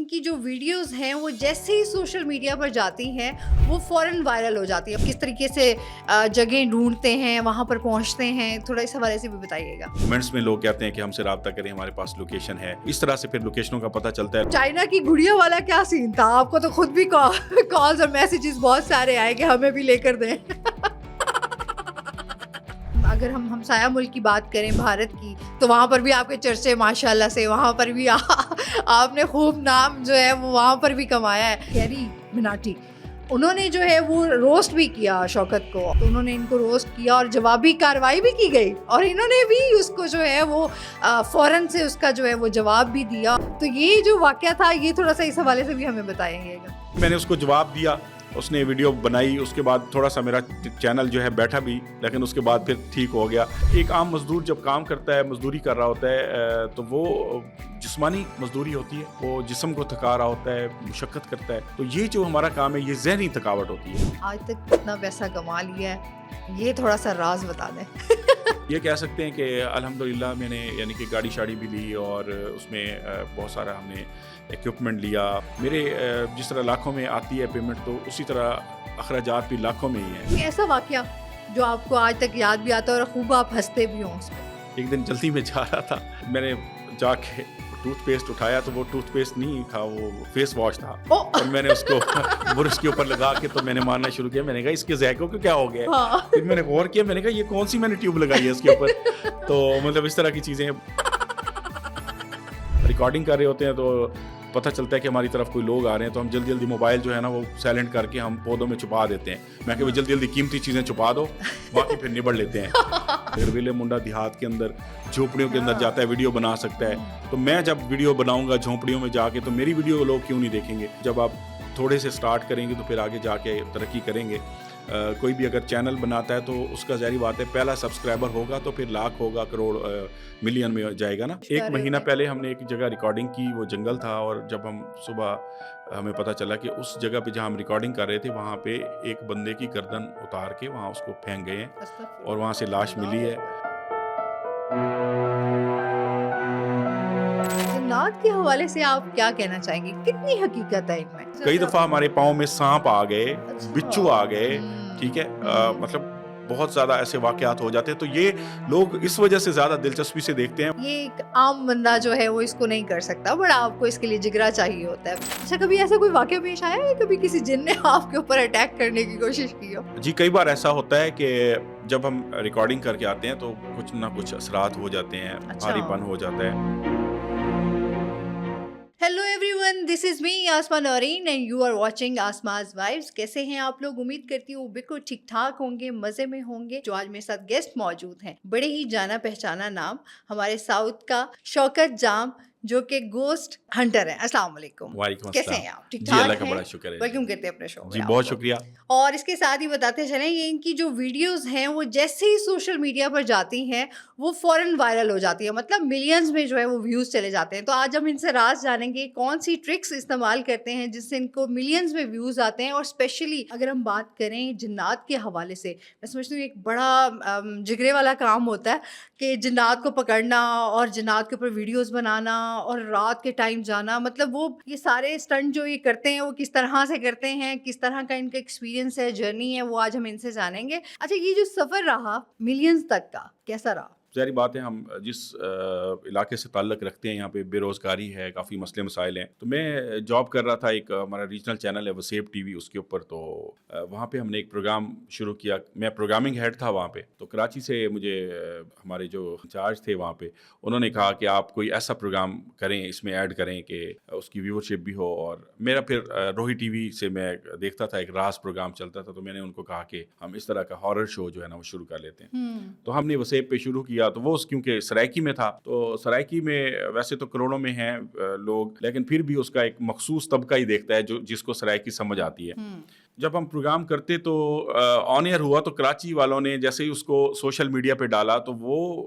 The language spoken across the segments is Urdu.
کی جو ویڈیوز ہیں وہ جیسے ہی سوشل میڈیا پر جاتی ہیں وہ فوراً وائرل ہو جاتی ہیں. کس طریقے سے جگہیں ڈھونڈتے ہیں, وہاں پر پہنچتے ہیں, تھوڑا اس حوالے سے بھی بتائیے گا. کمنٹس میں لوگ کہتے ہیں کہ ہم سے رابطہ کریں, ہمارے پاس لوکیشن ہے. اس طرح سے پھر لوکیشنوں کا پتہ چلتا ہے. چائنا کی گڑیا والا کیا سین تھا؟ آپ کو تو خود بھی کالز اور میسیجز بہت سارے آئے کہ ہمیں بھی لے کر دیں. اگر ہم ہمسایہ ملک کی بات کریں بھارت کی, تو وہاں پر بھی آپ کے چرچے ماشاء اللہ سے, وہاں پر بھی آپ نے خوب نام جو ہے وہ وہاں پر بھی کمایا ہے. کیری مناٹی انہوں نے جو ہے وہ روسٹ بھی کیا شوکت کو, تو انہوں نے ان کو روسٹ کیا اور جوابی کارروائی بھی کی گئی, اور انہوں نے بھی اس کو جو ہے وہ فوراً سے اس کا جو ہے وہ جواب بھی دیا. تو یہ جو واقعہ تھا یہ تھوڑا سا اس حوالے سے بھی ہمیں بتائیں گے. میں نے اس کو جواب دیا, اس نے ویڈیو بنائی, اس کے بعد تھوڑا سا میرا چینل جو ہے بیٹھا بھی, لیکن اس کے بعد پھر ٹھیک ہو گیا. ایک عام مزدور جب کام کرتا ہے, مزدوری کر رہا ہوتا ہے, تو وہ جسمانی مزدوری ہوتی ہے, وہ جسم کو تھکا رہا ہوتا ہے, مشقت کرتا ہے. تو یہ جو ہمارا کام ہے یہ ذہنی تھکاوٹ ہوتی ہے. آج تک کتنا پیسہ کما لیا ہے, یہ تھوڑا سا راز بتا دیں. یہ کہہ سکتے ہیں کہ الحمدللہ میں نے یعنی کہ گاڑی شاڑی بھی لی, اور اس میں بہت سارا ہم نے ایکوپمنٹ لیا. میرے جس طرح لاکھوں میں آتی ہے پیمنٹ, تو اسی طرح اخراجات بھی لاکھوں میں ہی ہیں. کوئی ایسا واقعہ جو آپ کو آج تک یاد بھی آتا ہے اور خوب آپ ہنستے بھی ہوں اس پہ؟ ایک دن جلدی میں جا رہا تھا, میں نے جا کے ٹوتھ پیسٹ اٹھایا, تو وہ ٹوتھ پیسٹ نہیں تھا, وہ فیس واش تھا. اور میں نے اس کو برش کے اوپر لگا کے تو میں نے مارنا شروع کیا. میں نے کہا اس کے ذائقے کو کیا ہو گیا ہے. پھر میں نے غور کیا, میں نے کہا یہ کون سی میں نے ٹیوب لگائی ہے اس کے اوپر. تو مطلب اس طرح کی چیزیں. ریکارڈنگ کر رہے ہوتے ہیں تو پتہ چلتا ہے کہ ہماری طرف کوئی لوگ آ رہے ہیں, تو ہم جلدی جلدی موبائل جو ہے نا وہ سائلنٹ کر کے ہم پودوں میں چھپا دیتے ہیں. میں کہ وہ جلدی جلدی قیمتی چیزیں چھپا دو, باقی پھر نبڑ لیتے ہیں. ویلے منڈا دیہات کے اندر جھونپڑیوں کے اندر جاتا ہے, ویڈیو بنا سکتا ہے. تو میں جب ویڈیو بناؤں گا جھونپڑیوں میں جا کے, تو میری ویڈیو لوگ کیوں نہیں دیکھیں گے؟ جب آپ تھوڑے سے سٹارٹ کریں گے تو پھر آگے جا کے ترقی کریں گے. کوئی بھی اگر چینل بناتا ہے تو اس کا ظاہری بات ہے پہلا سبسکرائبر ہوگا تو پھر لاکھ ہوگا, کروڑ, ملین میں جائے گا نا. ایک مہینہ پہلے ہم نے ایک جگہ ریکارڈنگ کی, وہ جنگل تھا, اور جب ہم صبح ہمیں پتہ چلا کہ اس جگہ پہ جہاں ہم ریکارڈنگ کر رہے تھے وہاں پہ ایک بندے کی گردن اتار کے وہاں اس کو پھینک گئے ہیں, اور وہاں سے لاش ملی ہے. جنات کے حوالے سے آپ کیا کہنا چاہیں گے؟ کتنی حقیقت ہے ان میں؟ کئی دفعہ ہمارے پاؤں میں سانپ آ گئے, بچھو آ گئے, ٹھیک ہے, مطلب بہت زیادہ ایسے واقعات ہو جاتے ہیں. تو یہ لوگ اس وجہ سے زیادہ دلچسپی سے دیکھتے ہیں. یہ ایک عام بندہ جو ہے وہ اس کو نہیں کر سکتا, بڑا آپ کو اس کے لیے جگرا چاہیے ہوتا ہے. اچھا, کبھی ایسا کوئی واقعہ پیش آیا ہے کبھی کسی جن نے آپ کے اوپر اٹیک کرنے کی کوشش کی ہو؟ جی, کئی بار ایسا ہوتا ہے کہ جب ہم ریکارڈنگ کر کے آتے ہیں تو کچھ نہ کچھ اثرات ہو جاتے ہیں, بھاری پن ہو جاتا ہے. Hello everyone, this is me Asma Noreen and you are watching Asma's vibes. کیسے ہیں آپ لوگ؟ امید کرتی ہوں بالکل ٹھیک ٹھاک ہوں گے, مزے میں ہوں گے. جو آج میرے ساتھ گیسٹ موجود ہیں, بڑے ہی جانا پہچانا نام, ہمارے ساؤتھ کا شوکت جام, جو کہ گوسٹ ہنٹر ہیں. السلام علیکم. وعلیکم کیسے السلام. ہیں آپ؟ ٹھیک جی, ٹھاک اللہ کا ہیں؟ بڑا شکر ہے. ویلکم کرتے ہیں اپنے شو. جی, بہت شکریہ. اور اس کے ساتھ ہی بتاتے چلیں, یہ ان کی جو ویڈیوز ہیں وہ جیسے ہی سوشل میڈیا پر جاتی ہیں وہ فوراً وائرل ہو جاتی ہے, مطلب ملینز میں جو ہے وہ ویوز چلے جاتے ہیں. تو آج ہم ان سے راز جانیں گے کون سی ٹرکس استعمال کرتے ہیں جس سے ان کو ملینز میں ویوز آتے ہیں. اور اسپیشلی اگر ہم بات کریں جنات کے حوالے سے, میں سمجھتی ہوں ایک بڑا جگرے والا کام ہوتا ہے کہ جنات کو پکڑنا اور جنات کے اوپر ویڈیوز بنانا اور رات کے ٹائم جانا. مطلب وہ یہ سارے اسٹنٹ جو یہ کرتے ہیں وہ کس طرح سے کرتے ہیں, کس طرح کا ان کا ایکسپیرینس ہے, جرنی ہے, وہ آج ہم ان سے جانیں گے. اچھا, یہ جو سفر رہا ملینز تک کا, کیسا رہا؟ ظاہری بات ہے, ہم جس علاقے سے تعلق رکھتے ہیں یہاں پہ بے روزگاری ہے, کافی مسئلے مسائل ہیں. تو میں جاب کر رہا تھا, ایک ہمارا ریجنل چینل ہے وسیب ٹی وی, اس کے اوپر. تو وہاں پہ ہم نے ایک پروگرام شروع کیا. میں پروگرامنگ ہیڈ تھا وہاں پہ. تو کراچی سے مجھے ہمارے جو انچارج تھے وہاں پہ, انہوں نے کہا کہ آپ کوئی ایسا پروگرام کریں, اس میں ایڈ کریں کہ اس کی ویورشپ بھی ہو. اور میرا پھر روہی ٹی وی سے میں دیکھتا تھا, ایک راز پروگرام چلتا تھا. تو میں نے ان کو کہا کہ ہم اس طرح کا ہارر شو جو ہے نا وہ شروع کر لیتے ہیں. تو ہم نے وسیب پہ شروع کیا. تو وہ کیونکہ سرائکی میں تھا, تو سرائکی میں ویسے تو کروڑوں میں ہیں لوگ, لیکن پھر بھی اس کا ایک مخصوص طبقہ ہی دیکھتا ہے جو جس کو سرائکی سمجھ آتی ہے. جب ہم پروگرام کرتے تو آن ایئر ہوا, تو کراچی والوں نے جیسے ہی اس کو سوشل میڈیا پہ ڈالا تو وہ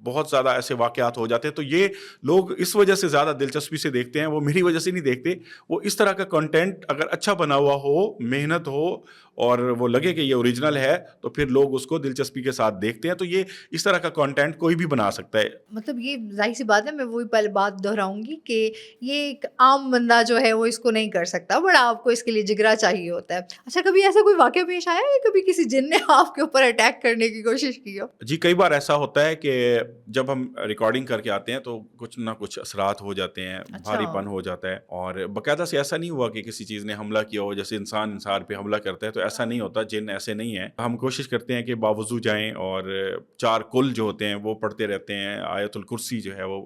بہت زیادہ ایسے واقعات ہو جاتے ہیں. تو یہ لوگ اس وجہ سے زیادہ دلچسپی سے دیکھتے ہیں, وہ میری وجہ سے نہیں دیکھتے. وہ اس طرح کا کنٹینٹ اگر اچھا بنا ہوا ہو, محنت ہو اور وہ لگے کہ یہ اوریجنل ہے, تو پھر لوگ اس کو دلچسپی کے ساتھ دیکھتے ہیں. تو یہ اس طرح کا کنٹینٹ کوئی بھی بنا سکتا ہے. مطلب یہ ظاہر سی بات ہے, میں وہی پہلے بات دہراؤں گی کہ یہ ایک عام بندہ جو ہے وہ اس کو نہیں کر سکتا, بٹ آپ کو اس کے لیے جگرا چاہیے ہوتا ہے. اچھا, کبھی ایسا کوئی واقعہ پیش آیا ہے, کبھی کسی جن نے آپ کے اوپر اٹیک کرنے کی کوشش کی ہو؟ جی, کئی بار ایسا ہوتا ہے کہ جب ہم ریکارڈنگ کر کے آتے ہیں تو کچھ نہ کچھ اثرات ہو جاتے ہیں, بھاری پن ہو جاتا ہے. اور باقاعدہ سے ایسا نہیں ہوا کہ کسی چیز نے حملہ کیا ہو, جیسے انسان پہ حملہ کرتا ہے, تو ایسا نہیں ہوتا. جن ایسے نہیں ہیں. ہم کوشش کرتے ہیں کہ باوضو جائیں اور 4 کل جو ہوتے ہیں وہ پڑھتے رہتے ہیں, آیت الکرسی جو ہے وہ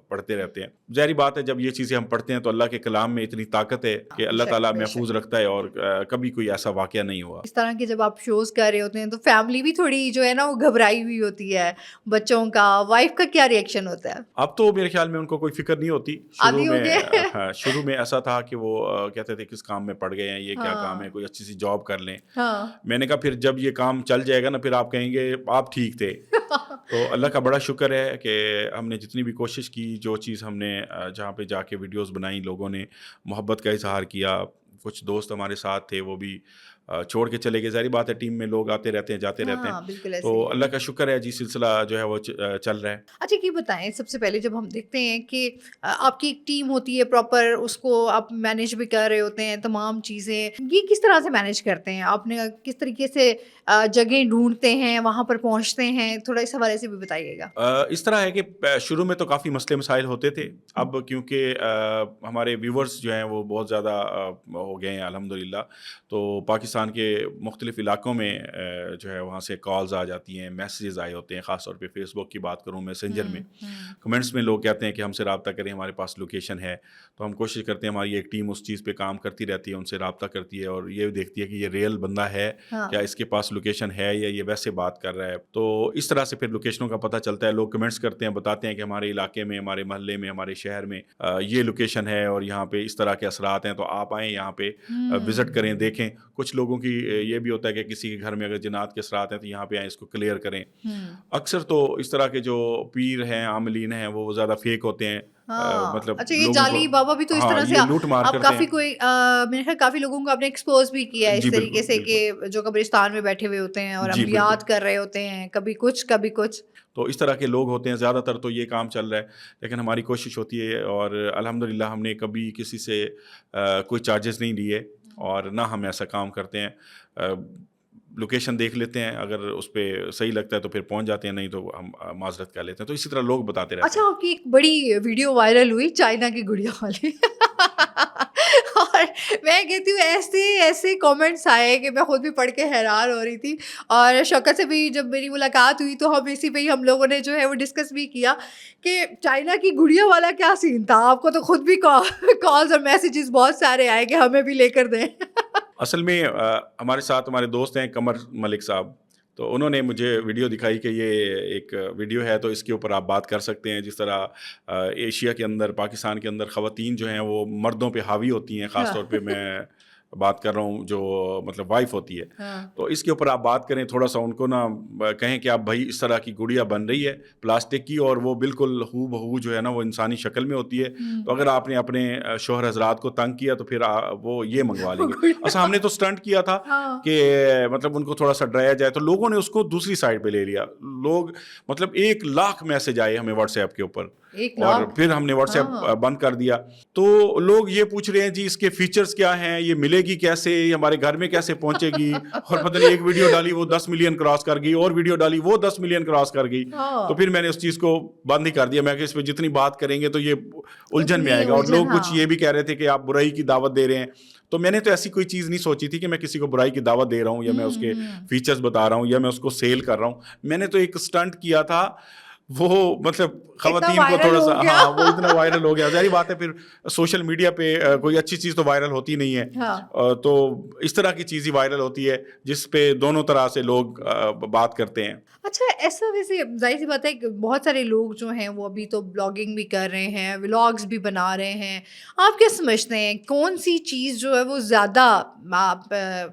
پڑھتے رہتے ہیں. ظاہری بات ہے, جب یہ چیزیں ہم پڑھتے ہیں تو اللہ کے کلام میں اتنی طاقت ہے کہ اللہ تعالیٰ محفوظ رکھتا ہے, اور کبھی کوئی ایسا واقعہ نہیں ہوا. اس طرح کے جب آپ شوز کر رہے ہوتے ہیں تو فیملی بھی تھوڑی جو ہے نا وہ گھبرائی ہوئی ہوتی ہے, بچوں کا, وائف کا کیا ری ایکشن ہوتا ہے؟ اب تو میرے خیال میں ان کو کوئی فکر نہیں ہوتی. شروع میں ایسا تھا کہ وہ کہتے تھے کس کام میں پڑ گئے ہیں, یہ کیا کام ہے, کوئی اچھی سی جاب کر لیں. میں نے کہا پھر جب یہ کام چل جائے گا نا, پھر آپ کہیں گے آپ ٹھیک تھے. تو اللہ کا بڑا شکر ہے کہ ہم نے جتنی بھی کوشش کی, جو چیز ہم نے جہاں پہ جا کے ویڈیوز بنائیں, لوگوں نے محبت کا اظہار کیا. کچھ دوست ہمارے ساتھ تھے, وہ بھی چھوڑ کے چلے گئے. ظاہری بات ہے, ٹیم میں لوگ آتے رہتے ہیں, جاتے رہتے ہیں. تو اللہ کا شکر ہے جی, سلسلہ جو ہے وہ چل رہا ہے. اچھا, یہ بتائیں, سب سے پہلے جب ہم دیکھتے ہیں کہ آپ کی ایک ٹیم ہوتی ہے پراپر, اس کو آپ مینیج بھی کر رہے ہوتے ہیں تمام چیزیں, یہ کس طرح سے مینیج کرتے ہیں آپ نے, کس طریقے سے جگہیں ڈھونڈتے ہیں, وہاں پر پہنچتے ہیں, تھوڑا اس حوالے سے بھی بتائیے گا. اس طرح ہے کہ شروع میں تو کافی مسئلے مسائل ہوتے تھے. اب کیونکہ ہمارے ویورز جو ہیں وہ بہت زیادہ ہو گئے ہیں الحمدللہ, تو پاکستان کے مختلف علاقوں میں جو ہے وہاں سے کالز آ جاتی ہیں, میسیجز آئے ہوتے ہیں. خاص طور پہ فیس بک کی بات کروں, میسنجر میں کمنٹس میں لوگ کہتے ہیں کہ ہم سے رابطہ کریں, ہمارے پاس لوکیشن ہے. تو ہم کوشش کرتے ہیں, ہماری ایک ٹیم اس چیز پہ کام کرتی رہتی ہے, ان سے رابطہ کرتی ہے اور یہ دیکھتی ہے کہ یہ ریئل بندہ ہے, کیا اس کے پاس لوکیشن ہے یا یہ ویسے بات کر رہا ہے. تو اس طرح سے پھر لوکیشنوں کا پتہ چلتا ہے. لوگ کمنٹس کرتے ہیں, بتاتے ہیں کہ ہمارے علاقے میں, ہمارے محلے میں, ہمارے شہر میں یہ لوکیشن ہے اور یہاں پہ اس طرح کے اثرات ہیں, تو آپ آئیں یہاں پہ وزٹ کریں, دیکھیں. کچھ لوگوں کی یہ بھی ہوتا ہے کہ کسی کے گھر میں اگر جنات کے اثرات ہیں تو یہاں پہ آئیں, اس کو کلیئر کریں. اکثر تو اس طرح کے جو پیر ہیں, عاملین ہیں, وہ زیادہ فیک ہوتے ہیں. مطلب اچھا, یہ جعلی بابا بھی تو اس طرح سے لوٹ مار آپ کرتے کافی ہیں. کوئی میرے خیال کافی لوگوں کو آپ نے ایکسپوز بھی کیا ہے اس طریقے سے کہ جو قبرستان میں بیٹھے ہوئے ہوتے ہیں اور عملیات کر رہے ہوتے ہیں, کبھی کچھ کبھی کچھ. تو اس طرح کے لوگ ہوتے ہیں, زیادہ تر تو یہ کام چل رہا ہے. لیکن ہماری کوشش ہوتی ہے, اور الحمدللہ ہم نے کبھی کسی سے کوئی چارجز نہیں لیے, اور نہ ہم ایسا کام کرتے ہیں. لوکیشن دیکھ لیتے ہیں, اگر اس پہ صحیح لگتا ہے تو پھر پہنچ جاتے ہیں, نہیں تو ہم معذرت کر لیتے ہیں. تو اسی طرح لوگ بتاتے رہتے ہیں. اچھا, آپ کی ایک بڑی ویڈیو وائرل ہوئی چائنا کی گڑیا والی, اور میں کہتی ہوں ایسے ایسے کامنٹس آئے کہ میں خود بھی پڑھ کے حیران ہو رہی تھی. اور شوکت سے بھی جب میری ملاقات ہوئی تو ہم اسی پہ ہی ہم لوگوں نے جو ہے وہ ڈسکس بھی کیا کہ چائنا کی گڑیا والا کیا سین تھا. آپ کو تو خود بھی کالز اور میسیجز بہت سارے آئے کہ ہمیں بھی لے کر دیں. اصل میں ہمارے ساتھ ہمارے دوست ہیں قمر ملک صاحب, تو انہوں نے مجھے ویڈیو دکھائی کہ یہ ایک ویڈیو ہے, تو اس کے اوپر آپ بات کر سکتے ہیں. جس طرح ایشیا کے اندر, پاکستان کے اندر خواتین جو ہیں وہ مردوں پہ حاوی ہوتی ہیں, خاص طور پہ میں بات کر رہا ہوں جو مطلب وائف ہوتی ہے. تو اس کے اوپر آپ بات کریں, تھوڑا سا ان کو نا کہیں کہ آپ بھائی اس طرح کی گڑیا بن رہی ہے پلاسٹک کی, اور وہ بالکل ہو بہو جو ہے نا وہ انسانی شکل میں ہوتی ہے. تو اگر آپ نے اپنے شوہر حضرات کو تنگ کیا تو پھر وہ یہ منگوا لیں گے. اچھا, ہم نے تو سٹنٹ کیا تھا کہ مطلب ان کو تھوڑا سا ڈرایا جائے, تو لوگوں نے اس کو دوسری سائڈ پہ لے لیا. لوگ مطلب 1 لاکھ میسج آئے ہمیں واٹس ایپ کے اوپر, اور پھر ہم نے واٹس ایپ بند کر دیا. تو لوگ یہ پوچھ رہے ہیں جی اس کے فیچرز کیا ہیں, یہ ملے گی کیسے, یہ ہمارے گھر میں کیسے پہنچے گی, اور پتہ نہیں ایک ویڈیو ڈالی وہ 10 ملین کراس کر گئی, اور ویڈیو ڈالی وہ 10 ملین کراس کر گئی. تو پھر میں نے اس چیز کو بند ہی کر دیا. میں کہ اس پہ جتنی بات کریں گے تو یہ الجھن میں آئے گا. اور لوگ کچھ یہ بھی کہہ رہے تھے کہ آپ برائی کی دعوت دے رہے ہیں. تو میں نے تو ایسی کوئی چیز نہیں سوچی تھی کہ میں کسی کو برائی کی دعوت دے رہا ہوں, یا میں اس کے فیچرز بتا رہا ہوں, یا میں اس کو سیل کر رہا ہوں. میں نے تو ایک سٹنٹ کیا تھا, وہ مطلب خواتین کو تھوڑا سا, ہاں وہ اتنا وائرل ہو گیا. ظاہری بات ہے پھر سوشل میڈیا پہ کوئی اچھی چیز تو وائرل ہوتی نہیں ہے, تو اس طرح کی چیز ہی وائرل ہوتی ہے جس پہ دونوں طرح سے لوگ بات کرتے ہیں. اچھا, ایسا ویسے ظاہر سی بات ہے کہ بہت سارے لوگ جو ہیں وہ ابھی تو بلاگنگ بھی کر رہے ہیں, ولاگز بھی بنا رہے ہیں. آپ کیا سمجھتے ہیں کون سی چیز جو ہے وہ زیادہ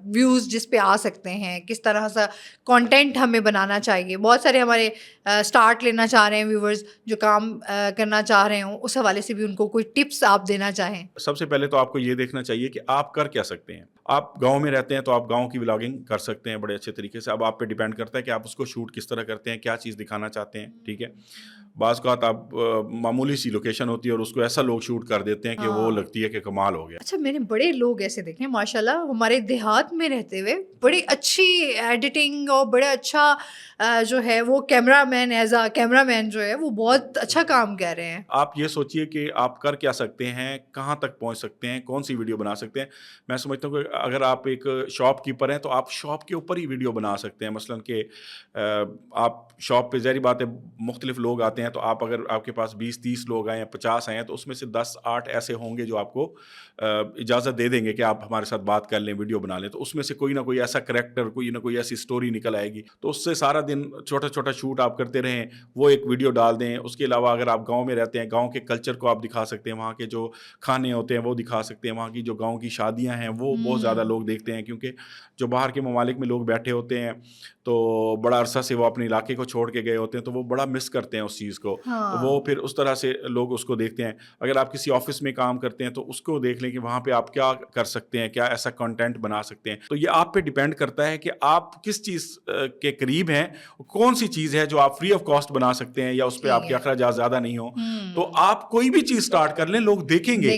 ویوز جس پہ آ سکتے ہیں, کس طرح سا کانٹینٹ ہمیں بنانا چاہیے؟ بہت سارے ہمارے اسٹارٹ لینا کرنا چاہ رہے ہیں ویورز, جو کام کرنا چاہ رہے ہوں, اس حوالے سے بھی ان کو کوئی ٹپس آپ دینا چاہیں؟ سب سے پہلے تو آپ کو یہ دیکھنا چاہیے کہ آپ کر کیا سکتے ہیں. آپ گاؤں میں رہتے ہیں تو آپ گاؤں کی ولاگنگ کر سکتے ہیں بڑے اچھے طریقے سے. اب آپ پہ ڈیپینڈ کرتا ہے کہ آپ اس کو شوٹ کس طرح کرتے ہیں, کیا چیز دکھانا چاہتے ہیں. ٹھیک ہے, بعض اوقات آپ معمولی سی لوکیشن ہوتی ہے اور اس کو ایسا لوگ شوٹ کر دیتے ہیں کہ وہ لگتی ہے کہ کمال ہو گیا. اچھا, میں نے بڑے لوگ ایسے دیکھے ماشاءاللہ ہمارے دیہات میں رہتے ہوئے, بڑی اچھی ایڈیٹنگ اور بڑا اچھا جو ہے وہ cameraman, as a cameraman جو ہے وہ بہت اچھا کام کر رہے ہیں. آپ یہ سوچئے کہ آپ کر کیا سکتے ہیں, کہاں تک پہنچ سکتے ہیں, کون سی ویڈیو بنا سکتے ہیں. میں سمجھتا ہوں کہ اگر آپ ایک شاپ کیپر ہیں تو آپ شاپ کے اوپر ہی ویڈیو بنا سکتے ہیں. مثلاً کہ آپ شاپ پہ ظاہری بات ہے مختلف لوگ آتے ہیں, تو آپ اگر آپ کے پاس 20-30 لوگ آئے ہیں, 50 آئے ہیں, تو اس میں سے 10-8 ایسے ہوں گے جو آپ کو اجازت دے دیں گے کہ آپ ہمارے ساتھ بات کر لیں, ویڈیو بنا لیں. تو اس میں سے کوئی نہ کوئی ایسا کریکٹر, کوئی نہ کوئی ایسی سٹوری نکل آئے گی. تو اس سے سارا دن چھوٹا چھوٹا شوٹ آپ کرتے رہیں, وہ ایک ویڈیو ڈال دیں. اس کے علاوہ اگر آپ گاؤں میں رہتے ہیں, گاؤں کے کلچر کو آپ دکھا سکتے ہیں, وہاں کے جو کھانے ہوتے ہیں وہ دکھا سکتے ہیں, وہاں کی جو گاؤں کی شادیاں ہیں وہ بہت زیادہ لوگ دیکھتے ہیں. کیونکہ جو باہر کے ممالک میں لوگ بیٹھے ہوتے ہیں تو بڑا عرصہ سے وہ اپنے علاقے کو چھوڑ کے گئے ہوتے ہیں, تو وہ بڑا مس کرتے ہیں اس چیز کو. تو وہ پھر اس طرح سے لوگ اس کو دیکھتے ہیں. اگر آپ کسی آفس میں کام کرتے ہیں تو اس کو دیکھ لیں کہ وہاں پہ آپ کیا کر سکتے ہیں, کیا ایسا کنٹینٹ بنا سکتے ہیں. تو یہ آپ پہ ڈیپینڈ کرتا ہے کہ آپ کس چیز کے قریب ہیں, کون سی چیز ہے جو آپ فری آف کاسٹ بنا سکتے ہیں یا اس پہ آپ کے اخراجات زیادہ نہیں ہوں. تو آپ کوئی بھی چیز سٹارٹ کر لیں, لوگ دیکھیں گے.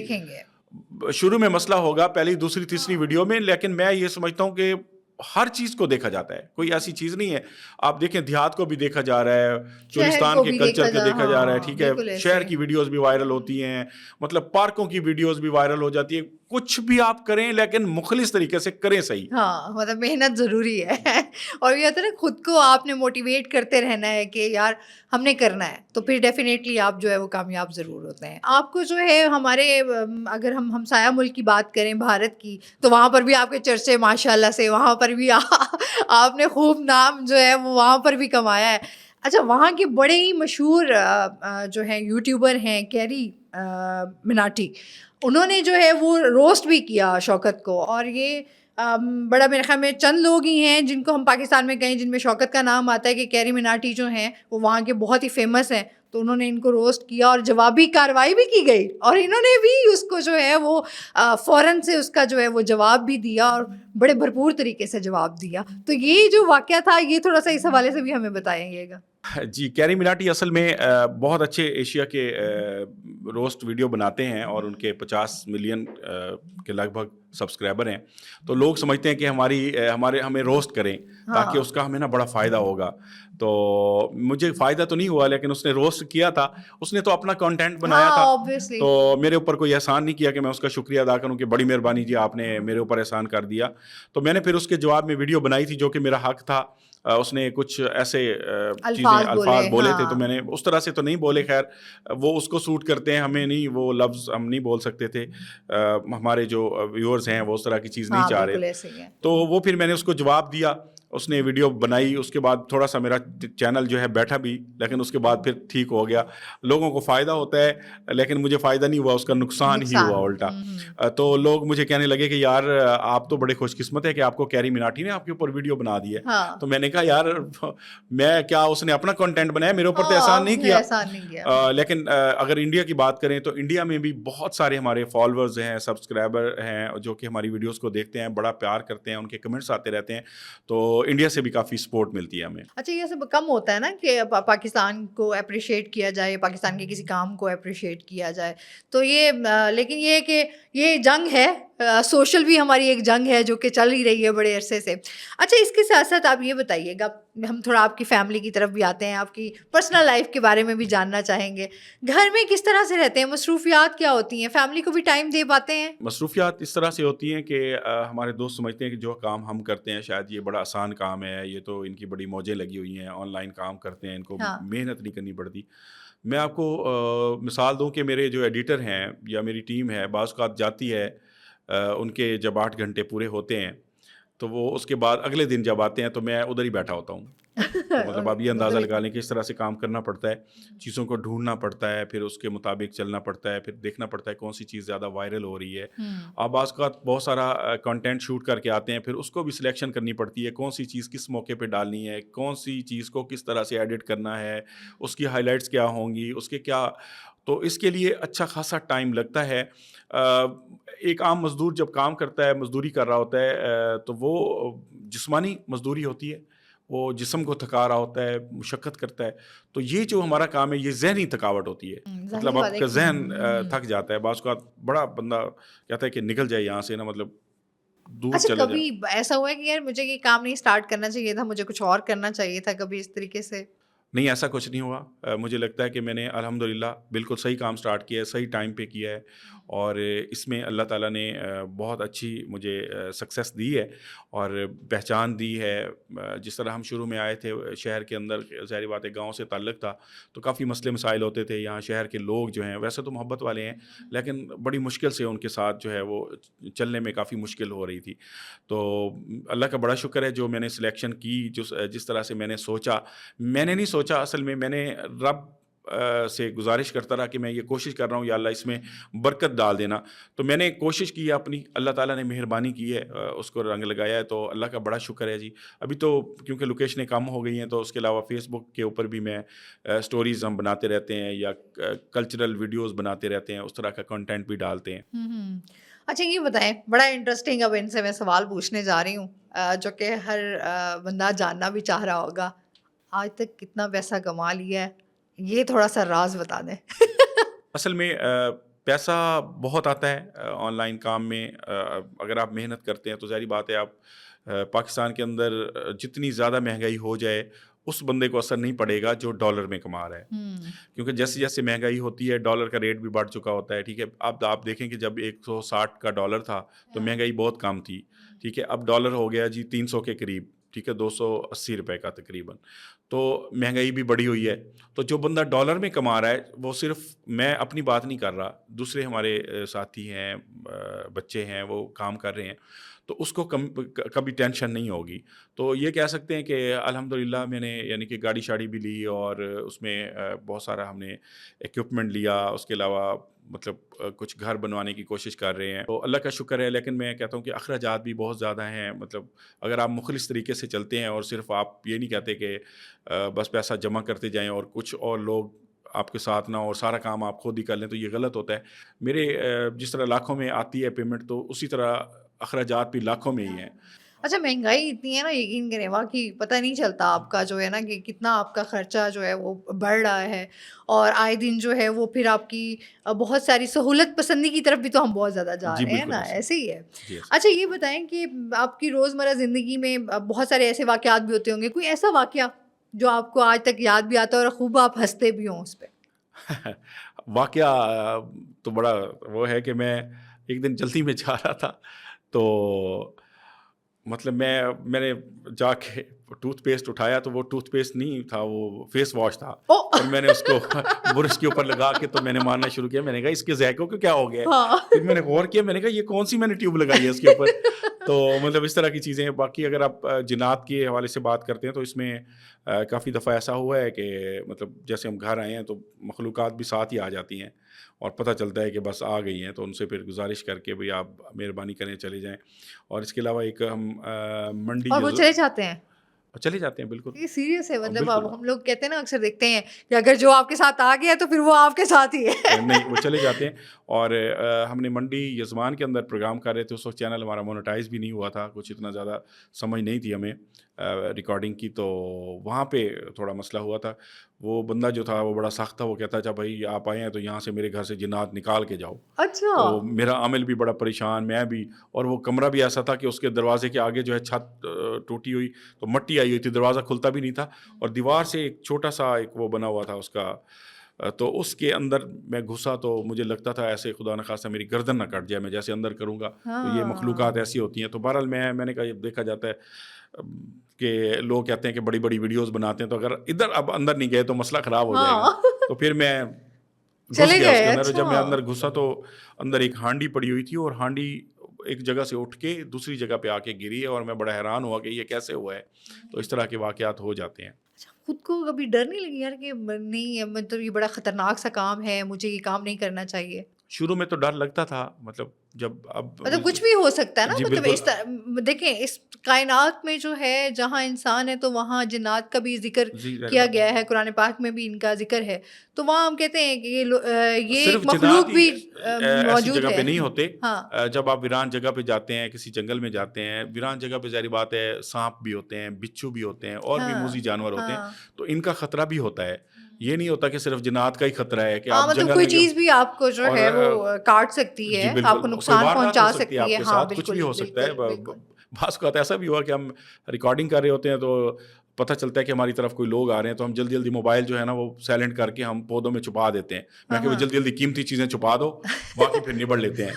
شروع میں مسئلہ ہوگا پہلی دوسری تیسری ویڈیو میں, لیکن میں یہ سمجھتا ہوں کہ ہر چیز کو دیکھا جاتا ہے, کوئی ایسی چیز نہیں ہے. آپ دیکھیں دیہات کو بھی دیکھا جا رہا ہے, چولستان کے کلچر کو دیکھا جا رہا ہے. ٹھیک ہے, شہر کی ویڈیوز بھی وائرل ہوتی ہیں, مطلب پارکوں کی ویڈیوز بھی وائرل ہو جاتی ہے. کچھ بھی آپ کریں لیکن مخلص طریقے سے کریں صحیح. ہاں, مطلب محنت ضروری ہے. اور یہ ہوتا ہے نا, خود کو آپ نے موٹیویٹ کرتے رہنا ہے کہ یار ہم نے کرنا ہے, تو پھر ڈیفینیٹلی آپ جو ہے وہ کامیاب ضرور ہوتے ہیں. آپ کو جو ہے ہمارے, اگر ہم ہمسایہ ملک کی بات کریں بھارت کی, تو وہاں پر بھی آپ کے چرچے ماشاء اللہ سے, وہاں پر بھی آپ نے خوب نام جو ہے وہ وہاں پر بھی کمایا ہے. اچھا, وہاں کے بڑے ہی مشہور جو ہیں یوٹیوبر ہیں کیری مناٹی, انہوں نے جو ہے وہ روسٹ بھی کیا شوکت کو. اور یہ بڑا میرے خیال میں چند لوگ ہی ہیں جن کو ہم پاکستان میں کہیں جن میں شوکت کا نام آتا ہے, کہ کیری مناٹی جو ہیں وہ وہاں کے بہت ہی فیمس ہیں. تو انہوں نے ان کو روسٹ کیا اور جوابی کارروائی بھی کی گئی, اور انہوں نے بھی اس کو جو ہے وہ فوراً سے اس کا جو ہے وہ جواب بھی دیا, اور بڑے بھرپور طریقے سے جواب دیا. تو یہ جو واقعہ تھا, یہ تھوڑا سا اس حوالے سے بھی ہمیں بتائیے گا. جی, کیری مناٹی اصل میں بہت اچھے ایشیا کے روسٹ ویڈیو بناتے ہیں, اور ان کے 50 ملین کے لگ بھگ سبسکرائبر ہیں. تو لوگ سمجھتے ہیں کہ ہمیں روسٹ کریں تاکہ اس کا ہمیں نا بڑا فائدہ ہوگا. تو مجھے فائدہ تو نہیں ہوا, لیکن اس نے روسٹ کیا تھا, اس نے تو اپنا کنٹینٹ بنایا تھا. تو میرے اوپر کوئی احسان نہیں کیا کہ میں اس کا شکریہ ادا کروں کہ بڑی مہربانی جی آپ نے میرے اوپر احسان کر دیا. تو میں نے پھر اس کے جواب میں ویڈیو بنائی تھی جو کہ میرا حق تھا. اس نے کچھ ایسے الفاظ بولے تھے, تو میں نے اس طرح سے تو نہیں بولے. خیر, وہ اس کو سوٹ کرتے ہیں, ہمیں نہیں, وہ لفظ ہم نہیں بول سکتے تھے. ہمارے جو ویورز ہیں وہ اس طرح کی چیز نہیں چاہ رہے. تو وہ پھر میں نے اس کو جواب دیا, اس نے ویڈیو بنائی. اس کے بعد تھوڑا سا میرا چینل جو ہے بیٹھا بھی, لیکن اس کے بعد پھر ٹھیک ہو گیا. لوگوں کو فائدہ ہوتا ہے لیکن مجھے فائدہ نہیں ہوا, اس کا نقصان ہی ہوا الٹا. تو لوگ مجھے کہنے لگے کہ یار آپ تو بڑے خوش قسمت ہے کہ آپ کو کیری مناٹی نے آپ کے اوپر ویڈیو بنا دی ہے. تو میں نے کہا یار میں کیا, اس نے اپنا کنٹینٹ بنایا, میرے اوپر تو احسان نہیں کیا. لیکن اگر انڈیا کی بات کریں تو انڈیا میں بھی بہت سارے ہمارے فالوورز ہیں, سبسکرائبر ہیں, جو کہ ہماری ویڈیوز کو دیکھتے ہیں, بڑا پیار کرتے ہیں, ان کے کمنٹس آتے رہتے ہیں. تو انڈیا سے بھی کافی سپورٹ ملتی ہے ہمیں. اچھا, یہ سب کم ہوتا ہے نا کہ پاکستان کو اپریشیٹ کیا جائے, پاکستان کے کسی کام کو اپریشیٹ کیا جائے. تو یہ, لیکن یہ کہ یہ جنگ ہے, سوشل بھی ہماری ایک جنگ ہے جو کہ چل ہی رہی ہے بڑے عرصے سے. اچھا, اس کے ساتھ ساتھ آپ یہ بتائیے گا, ہم تھوڑا آپ کی فیملی کی طرف بھی آتے ہیں, آپ کی پرسنل لائف کے بارے میں بھی جاننا چاہیں گے. گھر میں کس طرح سے رہتے ہیں, مصروفیات کیا ہوتی ہیں, فیملی کو بھی ٹائم دے پاتے ہیں؟ مصروفیات اس طرح سے ہوتی ہیں کہ ہمارے دوست سمجھتے ہیں کہ جو کام ہم کرتے ہیں شاید یہ بڑا آسان کام ہے, یہ تو ان کی بڑی موجیں لگی ہوئی ہیں, آن لائن کام کرتے ہیں, ان کو محنت نہیں کرنی پڑتی. میں آپ کو مثال دوں کہ میرے جو ایڈیٹر ہیں یا میری ٹیم ہے, بعض اوقات جاتی ہے, ان کے جب 8 گھنٹے پورے ہوتے ہیں تو وہ اس کے بعد اگلے دن جب آتے ہیں تو میں ادھر ہی بیٹھا ہوتا ہوں. تو مطلب آپ یہ اندازہ لگا لیں کہ اس طرح سے کام کرنا پڑتا ہے, چیزوں کو ڈھونڈنا پڑتا ہے, پھر اس کے مطابق چلنا پڑتا ہے, پھر دیکھنا پڑتا ہے کون سی چیز زیادہ وائرل ہو رہی ہے. آپ بعض اوقات بہت سارا کنٹینٹ شوٹ کر کے آتے ہیں, پھر اس کو بھی سلیکشن کرنی پڑتی ہے, کون سی چیز کس موقع پہ ڈالنی ہے, کون سی چیز کو کس طرح سے ایڈٹ کرنا ہے, اس کی ہائی لائٹس کیا ہوں گی, اس کے کیا. تو اس کے لیے اچھا خاصا ٹائم لگتا ہے. ایک عام مزدور جب کام کرتا ہے, مزدوری کر رہا ہوتا ہے, تو وہ جسمانی مزدوری ہوتی ہے, وہ جسم کو تھکا رہا ہوتا ہے, مشقت کرتا ہے. تو یہ جو ہمارا کام ہے یہ ذہنی تھکاوٹ ہوتی ہے, ظاہر مطلب بات آپ ہے کا کہ ذہن تھک جاتا ہے. بعض اوقات بڑا بندہ کہتا ہے کہ نکل جائے یہاں سے نا, مطلب دور اچھا چلے جائے. کبھی ایسا ہوا ہے کہ یار مجھے یہ کام نہیں اسٹارٹ کرنا چاہیے تھا, مجھے کچھ اور کرنا چاہیے تھا, کبھی اس طریقے سے؟ نہیں, ایسا کچھ نہیں ہوا. مجھے لگتا ہے کہ میں نے الحمدللہ بالکل صحیح کام سٹارٹ کیا ہے, صحیح ٹائم پہ کیا ہے, اور اس میں اللہ تعالیٰ نے بہت اچھی مجھے سکسیس دی ہے اور پہچان دی ہے. جس طرح ہم شروع میں آئے تھے شہر کے اندر, ظاہر بات ہے گاؤں سے تعلق تھا تو کافی مسئلے مسائل ہوتے تھے. یہاں شہر کے لوگ جو ہیں ویسے تو محبت والے ہیں, لیکن بڑی مشکل سے ان کے ساتھ جو ہے وہ چلنے میں کافی مشکل ہو رہی تھی. تو اللہ کا بڑا شکر ہے جو میں نے سلیکشن کی, جس طرح سے میں نے سوچا. میں نے نہیں سوچا اصل میں نے رب سے گزارش کرتا رہا کہ میں یہ کوشش کر رہا ہوں, یا اللہ اس میں برکت ڈال دینا. تو میں نے کوشش کی اپنی, اللہ تعالیٰ نے مہربانی کی ہے, اس کو رنگ لگایا ہے, تو اللہ کا بڑا شکر ہے جی. ابھی تو کیونکہ لوکیشنیں کم ہو گئی ہیں, تو اس کے علاوہ فیس بک کے اوپر بھی میں سٹوریز ہم بناتے رہتے ہیں, یا کلچرل ویڈیوز بناتے رہتے ہیں, اس طرح کا کنٹینٹ بھی ڈالتے ہیں. اچھا یہ بتائیں, بڑا انٹرسٹنگ اب ان سے میں سوال پوچھنے جا رہی ہوں جو کہ ہر بندہ جاننا بھی چاہ رہا ہوگا. آج تک کتنا پیسہ کما لیا ہے, یہ تھوڑا سا راز بتا دیں. اصل میں پیسہ بہت آتا ہے آن لائن کام میں. اگر آپ محنت کرتے ہیں تو ظاہری بات ہے آپ پاکستان کے اندر جتنی زیادہ مہنگائی ہو جائے اس بندے کو اثر نہیں پڑے گا جو ڈالر میں کما رہا ہے, کیونکہ جیسے جیسے مہنگائی ہوتی ہے ڈالر کا ریٹ بھی بڑھ چکا ہوتا ہے. ٹھیک ہے, آپ دیکھیں کہ جب 160 کا ڈالر تھا تو مہنگائی بہت کم تھی. ٹھیک ہے, اب ڈالر ہو گیا جی 300 کے قریب. ٹھیک ہے, 280 روپے کا تقریباً. تو مہنگائی بھی بڑھی ہوئی ہے. تو جو بندہ ڈالر میں کما رہا ہے وہ صرف, میں اپنی بات نہیں کر رہا, دوسرے ہمارے ساتھی ہیں, بچے ہیں, وہ کام کر رہے ہیں, تو اس کو کبھی ٹینشن نہیں ہوگی. تو یہ کہہ سکتے ہیں کہ الحمدللہ میں نے یعنی کہ گاڑی شاڑی بھی لی, اور اس میں بہت سارا ہم نے ایکوپمنٹ لیا. اس کے علاوہ مطلب کچھ گھر بنوانے کی کوشش کر رہے ہیں, تو اللہ کا شکر ہے. لیکن میں کہتا ہوں کہ اخراجات بھی بہت زیادہ ہیں. مطلب اگر آپ مخلص طریقے سے چلتے ہیں اور صرف آپ یہ نہیں کہتے کہ بس پیسہ جمع کرتے جائیں اور کچھ اور لوگ آپ کے ساتھ نہ, اور سارا کام آپ خود ہی کر لیں, تو یہ غلط ہوتا ہے. میرے جس طرح لاکھوں میں آتی ہے پیمنٹ, تو اسی طرح اخراجات بھی لاکھوں میں ہی ہیں. اچھا مہنگائی اتنی ہے نا, یقین کریں واقعی پتہ نہیں چلتا آپ کا جو ہے نا کہ کتنا آپ کا خرچہ جو ہے وہ بڑھ رہا ہے, اور آئے دن جو ہے وہ پھر آپ کی بہت ساری سہولت پسندی کی طرف بھی تو ہم بہت زیادہ جا جی رہے ہیں بالکل نا, ایسے. ایسے ہی ہے. جی اچھا یہ بتائیں کہ آپ کی روزمرہ زندگی میں بہت سارے ایسے واقعات بھی ہوتے ہوں گے, کوئی ایسا واقعہ جو آپ کو آج تک یاد بھی آتا ہے اور خوب آپ ہنستے بھی ہوں اس پہ؟ واقعہ تو بڑا وہ ہے کہ میں ایک دن جلدی میں جا رہا تھا, تو مطلب میں نے جا کے ٹوتھ پیسٹ اٹھایا, تو وہ ٹوتھ پیسٹ نہیں تھا, وہ فیس واش تھا, اور میں نے اس کو برش کے اوپر لگا کے تو میں نے مارنا شروع کیا. میں نے کہا اس کے ذائقوں کو کیا ہو گیا ہے. پھر میں نے غور کیا, میں نے کہا یہ کون سی میں نے ٹیوب لگائی ہے اس کے اوپر. تو مطلب اس طرح کی چیزیں ہیں. باقی اگر آپ جنات کے حوالے سے بات کرتے ہیں تو اس میں کافی دفعہ ایسا ہوا ہے کہ مطلب جیسے ہم گھر آئے ہیں تو مخلوقات بھی ساتھ ہی آ جاتی ہیں, اور پتہ چلتا ہے کہ بس آ گئی ہیں, تو ان سے پھر گزارش کر کے بھئی آپ مہربانی کریں چلے جائیں. اور اس کے علاوہ ایک ہم منڈی, اور وہ چلے جاتے ہیں, چلے جاتے ہیں بالکل. یہ سیریس ہے, مطلب بالکل. اب ہم لوگ کہتے ہیں نا, اکثر دیکھتے ہیں کہ اگر جو آپ کے ساتھ آ گیا تو پھر وہ آپ کے ساتھ ہی ہے. نہیں, وہ چلے جاتے ہیں. اور ہم نے منڈی یزمان کے اندر پروگرام کر رہے تھے, اس وقت چینل ہمارا مونیٹائز بھی نہیں ہوا تھا, کچھ اتنا زیادہ سمجھ نہیں تھی ہمیں ریکارڈنگ کی. تو وہاں پہ تھوڑا مسئلہ ہوا تھا. وہ بندہ جو تھا وہ بڑا سخت تھا, وہ کہتا تھا بھائی آپ آئے ہیں تو یہاں سے میرے گھر سے جنات نکال کے جاؤ. اچھا. تو میرا عامل بھی بڑا پریشان, میں بھی, اور وہ کمرہ بھی ایسا تھا کہ اس کے دروازے کے آگے جو ہے چھت ٹوٹی ہوئی, تو مٹی آئی ہوئی تھی, دروازہ کھلتا بھی نہیں تھا, اور دیوار سے ایک چھوٹا سا ایک وہ بنا ہوا تھا اس کا, تو اس کے اندر میں گھسا تو مجھے لگتا تھا ایسے خدا نخواستہ میری گردن نہ کٹ جائے, میں جیسے اندر کروں گا. تو یہ مخلوقات ایسی ہوتی ہیں. تو بہرحال میں نے کہا یہ دیکھا جاتا ہے کہ لوگ کہتے ہیں کہ بڑی بڑی ویڈیوز بناتے ہیں, تو اگر ادھر اب اندر نہیں گئے تو مسئلہ خراب ہو جائے گا. تو پھر میں گھس گیا اس کے اندر. جب میں اندر گھسا تو اندر ایک ہانڈی پڑی ہوئی تھی, اور ہانڈی ایک جگہ سے اٹھ کے دوسری جگہ پہ آ کے گری ہے اور میں بڑا حیران ہوا کہ یہ کیسے ہوا ہے. تو اس طرح کے واقعات ہو جاتے ہیں. اچھا، خود کو کبھی ڈر نہیں لگی یار کہ نہیں مطلب یہ بڑا خطرناک سا کام ہے، مجھے یہ کام نہیں کرنا چاہیے؟ شروع میں تو ڈر لگتا تھا، مطلب جب اب مطلب کچھ بھی ہو سکتا ہے نا، جی مطلب بالکل. اس طرح دیکھیں اس کائنات میں جو ہے جہاں انسان ہے تو وہاں جنات کا بھی ذکر جی کیا گیا ہے، قرآن پاک میں بھی ان کا ذکر ہے، تو وہاں ہم کہتے ہیں کہ یہ صرف ایک مخلوق جنات ہی بھی ایسی موجود جگہ پہ ہے. نہیں ہوتے. ہاں جب آپ ویران جگہ پہ جاتے ہیں، کسی جنگل میں جاتے ہیں، ویران جگہ پہ ظاہر بات ہے سانپ بھی ہوتے ہیں، بچھو بھی ہوتے ہیں اور بھی ہاں موذی جانور ہوتے ہیں. ہاں تو ان کا خطرہ بھی ہوتا ہے. یہ نہیں ہوتا کہ صرف جنات کا ہی خطرہ ہے کہ ہاں، آپ مطلب جنگل کوئی میں چیز بھی آپ کو جو اور ہے وہ کاٹ سکتی جی ہے، آپ بالکل کو کوئی نقصان واردات ہو پہنچا سکتی ہے آپ سکتی ہے. کے ہاں ساتھ، کچھ بالکل بھی ہو سکتا ہے. بالکل بالکل. بعض اوقات ایسا بھی ہوا کہ ہم ریکارڈنگ کر رہے ہوتے ہیں تو پتہ چلتا ہے کہ ہماری طرف کوئی لوگ آ رہے ہیں، تو ہم جلدی جلدی موبائل جو ہے نا وہ سائلنٹ کر کے ہم پودوں میں چھپا دیتے ہیں. میں ہاں کہ وہ ہاں جلدی جلدی قیمتی چیزیں چھپا دو، باقی پھر نبڑ لیتے ہیں.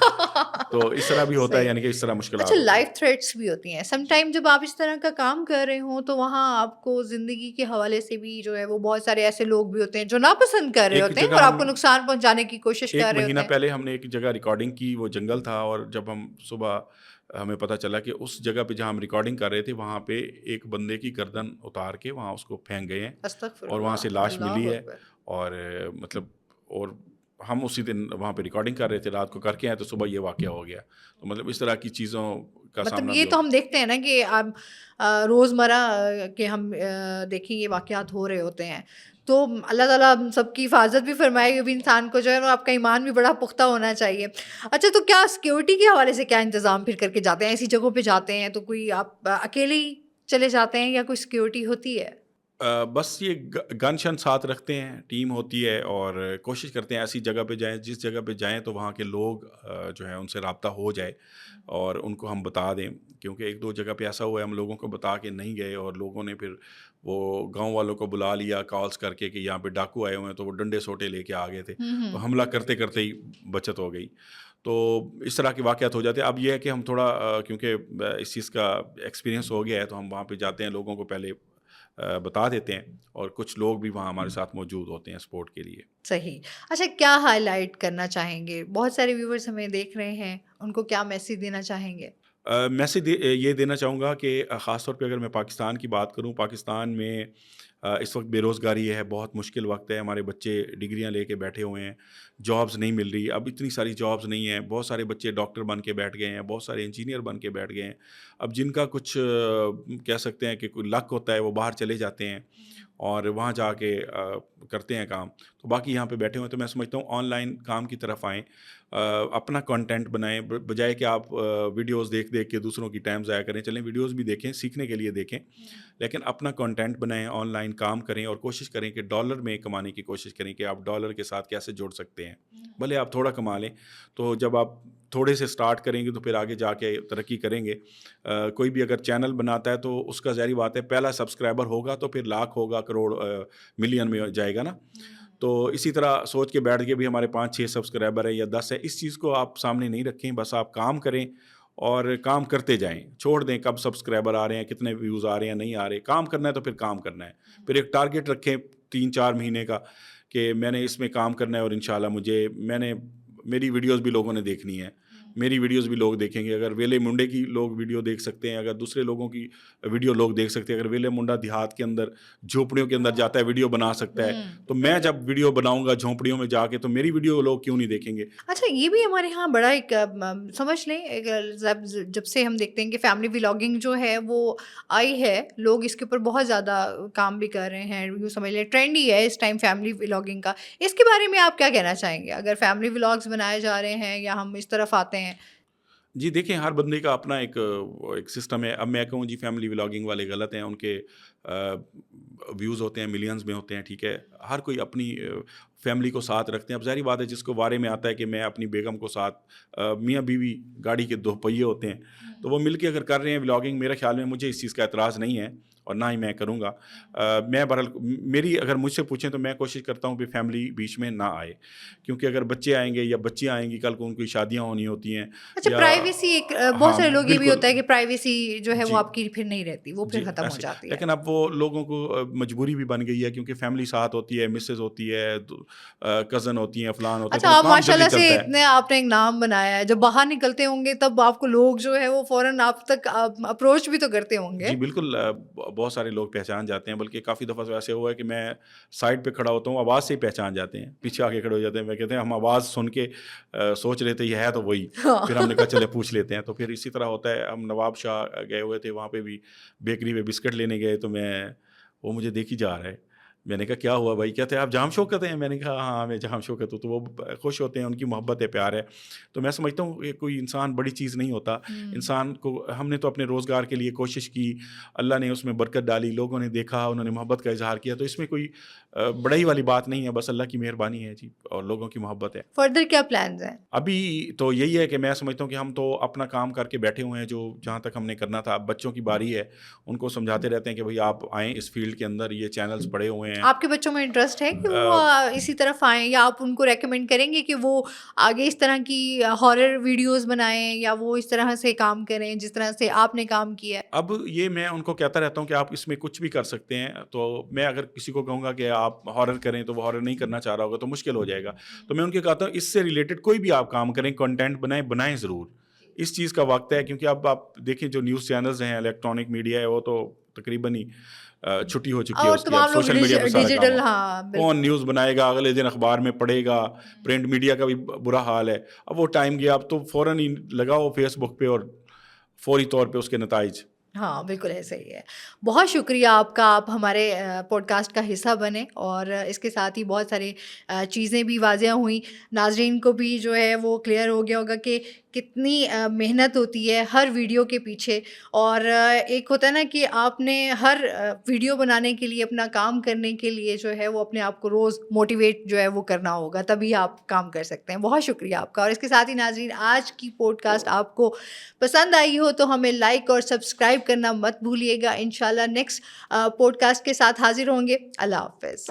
تو اس طرح بھی ہوتا ہے، صحیح. یعنی کہ اس طرح اچھا، مشکلات ہوتی ہیں. لائف تھریٹس بھی ہوتی ہیں سم ٹائم جب آپ اس طرح کا کام کر رہے ہوں تو وہاں آپ کو زندگی کے حوالے سے بھی جو ہے وہ بہت سارے ایسے لوگ بھی ہوتے ہیں جو ناپسند کر رہے ایک ہوتے ہیں جگہ اور آپ ہم کو نقصان پہنچانے کی کوشش ایک کر رہے مہینہ ہوتے ہیں. پہلے ہم نے ایک جگہ ریکارڈنگ کی، وہ جنگل تھا، اور جب ہم صبح ہمیں پتہ چلا کہ اس جگہ پہ جہاں ہم ریکارڈنگ کر رہے تھے وہاں پہ ایک بندے کی گردن اتار کے وہاں اس کو پھینک گئے ہیں استغفر اور وہاں سے اللہ، لاش اللہ ملی ہے. اکبر. اور مطلب اور ہم اسی دن وہاں پہ ریکارڈنگ کر رہے تھے، رات کو کر کے آئے تو صبح یہ واقعہ ہو گیا. تو مطلب اس طرح کی چیزوں کا مطلب سامنا یہ بھی تو ہوتا ہم دیکھتے ہیں نا کہ آپ روزمرہ کے ہم دیکھیں یہ واقعات ہو رہے ہوتے ہیں، تو اللہ تعالیٰ ہم سب کی حفاظت بھی فرمائے کہ بھی انسان کو جو ہے آپ کا ایمان بھی بڑا پختہ ہونا چاہیے. اچھا، تو کیا سیکیورٹی کے حوالے سے کیا انتظام پھر کر کے جاتے ہیں ایسی جگہوں پہ جاتے ہیں تو کوئی آپ اکیلے ہی چلے جاتے ہیں یا کوئی سیکیورٹی ہوتی ہے؟ بس یہ گن شن ساتھ رکھتے ہیں، ٹیم ہوتی ہے اور کوشش کرتے ہیں ایسی جگہ پہ جائیں، جس جگہ پہ جائیں تو وہاں کے لوگ جو ہیں ان سے رابطہ ہو جائے اور ان کو ہم بتا دیں. کیونکہ ایک دو جگہ پہ ایسا ہوا ہے ہم لوگوں کو بتا کے نہیں گئے اور لوگوں نے پھر وہ گاؤں والوں کو بلا لیا کالس کر کے کہ یہاں پہ ڈاکو آئے ہوئے ہیں، تو وہ ڈنڈے سوٹے لے کے آ گئے تھے. ہوں. تو حملہ کرتے کرتے ہی بچت ہو گئی. تو اس طرح کے واقعات ہو جاتے ہیں. اب یہ ہے کہ ہم تھوڑا کیونکہ اس چیز کا ایکسپیرینس ہو گیا ہے تو ہم وہاں پہ جاتے ہیں، لوگوں کو پہلے بتا دیتے ہیں اور کچھ لوگ بھی وہاں ہمارے ساتھ موجود ہوتے ہیں سپورٹ کے لیے. صحیح. اچھا، کیا ہائی لائٹ کرنا چاہیں گے؟ بہت سارے ویورز ہمیں دیکھ رہے ہیں، ان کو کیا میسیج دینا چاہیں گے؟ میسیج یہ دینا چاہوں گا کہ خاص طور پہ اگر میں پاکستان کی بات کروں، پاکستان میں اس وقت بے روزگاری ہے، بہت مشکل وقت ہے. ہمارے بچے ڈگریاں لے کے بیٹھے ہوئے ہیں، جابز نہیں مل رہی. اب اتنی ساری جابز نہیں ہیں، بہت سارے بچے ڈاکٹر بن کے بیٹھ گئے ہیں، بہت سارے انجینئر بن کے بیٹھ گئے ہیں. اب جن کا کچھ کہہ سکتے ہیں کہ کوئی لک ہوتا ہے وہ باہر چلے جاتے ہیں اور وہاں جا کے کرتے ہیں کام. تو باقی یہاں پہ بیٹھے ہوئے تو میں سمجھتا ہوں آن لائن کام کی طرف آئیں، اپنا کنٹینٹ بنائیں، بجائے کہ آپ ویڈیوز دیکھ کے دوسروں کی ٹائم ضائع کریں. چلیں ویڈیوز بھی دیکھیں، سیکھنے کے لیے دیکھیں، لیکن اپنا کنٹینٹ بنائیں، آن لائن کام کریں اور کوشش کریں کہ ڈالر میں کمانے کی کوشش کریں کہ آپ ڈالر کے ساتھ کیسے جوڑ سکتے ہیں. بھلے آپ تھوڑا کما لیں، تو جب آپ تھوڑے سے سٹارٹ کریں گے تو پھر آگے جا کے ترقی کریں گے. کوئی بھی اگر چینل بناتا ہے تو اس کا ظاہری بات ہے پہلا سبسکرائبر ہوگا تو پھر لاکھ ہوگا، کروڑ ملین میں جائے گا نا. تو اسی طرح سوچ کے بیٹھ کے بھی ہمارے 5-6 سبسکرائبر ہے یا 10 ہے، اس چیز کو آپ سامنے نہیں رکھیں. بس آپ کام کریں اور کام کرتے جائیں، چھوڑ دیں کب سبسکرائبر آ رہے ہیں، کتنے ویوز آ رہے ہیں، نہیں آ رہے. کام کرنا ہے تو پھر کام کرنا ہے. پھر ایک ٹارگیٹ رکھیں 3-4 مہینے کا کہ میں نے اس میں کام کرنا ہے اور انشاءاللہ میری ویڈیوز بھی لوگوں نے دیکھنی ہے، میری ویڈیوز بھی لوگ دیکھیں گے. اگر ویلے منڈے کی لوگ ویڈیو دیکھ سکتے ہیں، اگر دوسرے لوگوں کی ویڈیو لوگ دیکھ سکتے ہیں، اگر ویلے منڈا دیہات کے اندر جھونپڑیوں کے اندر جاتا ہے ویڈیو بنا سکتا ہے، تو میں جب ویڈیو بناؤں گا جھونپڑیوں میں جا کے تو میری ویڈیو لوگ کیوں نہیں دیکھیں گے؟ اچھا، یہ بھی ہمارے یہاں بڑا ایک سمجھ لیں جب سے ہم دیکھتے ہیں کہ فیملی ولاگنگ جو ہے وہ آئی ہے، لوگ اس کے اوپر بہت زیادہ کام بھی کر رہے ہیں. یوں سمجھ لیں ٹرینڈ ہی ہے اس ٹائم فیملی ولاگنگ کا. اس کے بارے میں آپ کیا کہنا چاہیں گے اگر فیملی ولاگز بنائے جا رہے ہیں یا ہم اس طرف آتے ہیں؟ جی دیکھیں، ہر بندے کا اپنا ایک سسٹم ہے. اب میں کہوں جی فیملی ولاگنگ والے غلط ہیں، ان کے ویوز ہوتے ہیں ملینز میں ہوتے ہیں، ٹھیک ہے، ہر کوئی اپنی فیملی کو ساتھ رکھتے ہیں. اب ظاہری بات ہے جس کو بارے میں آتا ہے کہ میں اپنی بیگم کو ساتھ، میاں بیوی گاڑی کے 2 پہیے ہوتے ہیں، تو وہ مل کے اگر کر رہے ہیں ولاگنگ، میرے خیال میں مجھے اس چیز کا اعتراض نہیں ہے. اور نہ ہی میں کروں گا. میں بہرحال میری اگر مجھ سے پوچھیں تو میں کوشش کرتا ہوں کہ فیملی بیچ میں نہ آئے, کیونکہ اگر بچے آئیں گے یا بچیاں آئیں گی, کل کو ان کی شادیاں ہونی ہوتی ہیں اچھا یا پرائیویسی ایک بہت ہاں سارے لوگ یہ بھی بالکل ہوتا ہے کہ پرائیویسی جو ہے وہ جی آپ کی پھر نہیں رہتی, وہ جی پھر ختم ہو ایسے, جاتی ہے. لیکن اب وہ لوگوں کو مجبوری بھی بن گئی ہے, کیونکہ فیملی ساتھ ہوتی ہے, مسز ہوتی ہے, کزن ہوتی ہیں, فلان ہوتے ہیں, تو اچھا وہ آپ کام ماشاء جلدی اللہ سے چلتا ہے. اتنے آپ نے ایک نام بنایا ہے, جب باہر نکلتے ہوں گے تب آپ کو لوگ جو ہے وہ فوراً آپ تک اپروچ بھی تو کرتے ہوں گے. جی بالکل, بہت سارے لوگ پہچان جاتے ہیں, بلکہ کافی دفعہ تو ایسے ہوا ہے کہ میں سائڈ پہ کھڑا ہوتا ہوں, آواز سے ہی پہچان جاتے ہیں, پیچھے آ کے کھڑے ہو جاتے ہیں, میں کہتے ہیں ہم آواز سن کے سوچ رہے تھے یہ ہے تو وہی, پھر ہم نے کہا چلے پوچھ لیتے ہیں. تو پھر اسی طرح ہوتا ہے. ہم نواب شاہ گئے ہوئے تھے, وہاں پہ بھی بیکری پہ بسکٹ لینے گئے, تو وہ مجھے دیکھ ہی جا رہا ہے. میں نے کہا کیا ہوا بھائی, کہتے ہیں آپ جام شوکت ہیں. میں نے کہا ہاں میں جام شوکت ہوں. تو وہ خوش ہوتے ہیں, ان کی محبت ہے, پیار ہے. تو میں سمجھتا ہوں کہ کوئی انسان بڑی چیز نہیں ہوتا. انسان کو ہم نے تو اپنے روزگار کے لیے کوشش کی, اللہ نے اس میں برکت ڈالی, لوگوں نے دیکھا, انہوں نے محبت کا اظہار کیا, تو اس میں کوئی بڑائی والی بات نہیں ہے, بس اللہ کی مہربانی ہے جی, اور لوگوں کی محبت ہے. فردر کیا پلانز ہیں؟ ابھی تو یہی ہے کہ میں سمجھتا ہوں کہ ہم تو اپنا کام کر کے بیٹھے ہوئے ہیں, جو جہاں تک ہم نے کرنا تھا. اب بچوں کی باری ہے, ان کو سمجھاتے رہتے ہیں کہ بھائی آپ آئیں اس فیلڈ کے اندر, یہ چینلز پڑے ہوئے ہیں. آپ کے بچوں میں انٹرسٹ ہے کہ وہ اسی طرف آئیں, یا آپ ان کو ریکمینڈ کریں گے کہ وہ آگے اس طرح کی ہارر ویڈیوز بنائیں, یا وہ اس طرح سے کام کریں جس طرح سے آپ نے کام کیا ہے؟ اب یہ میں ان کو کہتا رہتا ہوں کہ آپ اس میں کچھ بھی کر سکتے ہیں. تو میں اگر کسی کو کہوں گا کہ آپ ہارر کریں تو وہ ہارر نہیں کرنا چاہ رہا ہوگا, تو مشکل ہو جائے گا. تو میں ان کو کہتا ہوں اس سے ریلیٹڈ کوئی بھی آپ کام کریں, کنٹینٹ بنائیں ضرور. اس چیز کا وقت ہے, کیونکہ اب آپ دیکھیں جو نیوز چینلز ہیں, الیکٹرانک میڈیا ہے, وہ تو تقریباً ہی چھٹی ہو چکی ہے اور اس کی. اب تمام لوگ سوشل میڈیا پہ سارا کام ڈیجیٹل, ہو, ہاں کون بالکل. نیوز بنائے گا, اگلے دن اخبار میں پڑھے گا. پرنٹ میڈیا کا بھی برا حال ہے. اب وہ ٹائم گیا, اب تو فوراً ہی لگاؤ فیس بک پہ اور فوری طور پہ اس کے نتائج. ہاں بالکل ایسا ہی ہے. بہت شکریہ آپ کا, آپ ہمارے پوڈ کاسٹ کا حصہ بنے, اور اس کے ساتھ ہی بہت ساری چیزیں بھی واضح ہوئیں. ناظرین کو بھی جو ہے وہ کلیئر ہو گیا ہوگا کہ کتنی محنت ہوتی ہے ہر ویڈیو کے پیچھے. اور ایک ہوتا ہے نا کہ آپ نے ہر ویڈیو بنانے کے لیے, اپنا کام کرنے کے لیے جو ہے وہ اپنے آپ کو روز موٹیویٹ جو ہے وہ کرنا ہوگا, تبھی آپ کام کر سکتے ہیں. بہت شکریہ آپ کا. اور اس کے ساتھ ہی ناظرین, آج کی پوڈ کاسٹ آپ کو پسند آئی ہو تو ہمیں لائک اور سبسکرائب کرنا مت بھولیے گا. انشاءاللہ نیکسٹ پوڈ کاسٹ کے ساتھ حاضر ہوں گے. اللہ حافظ.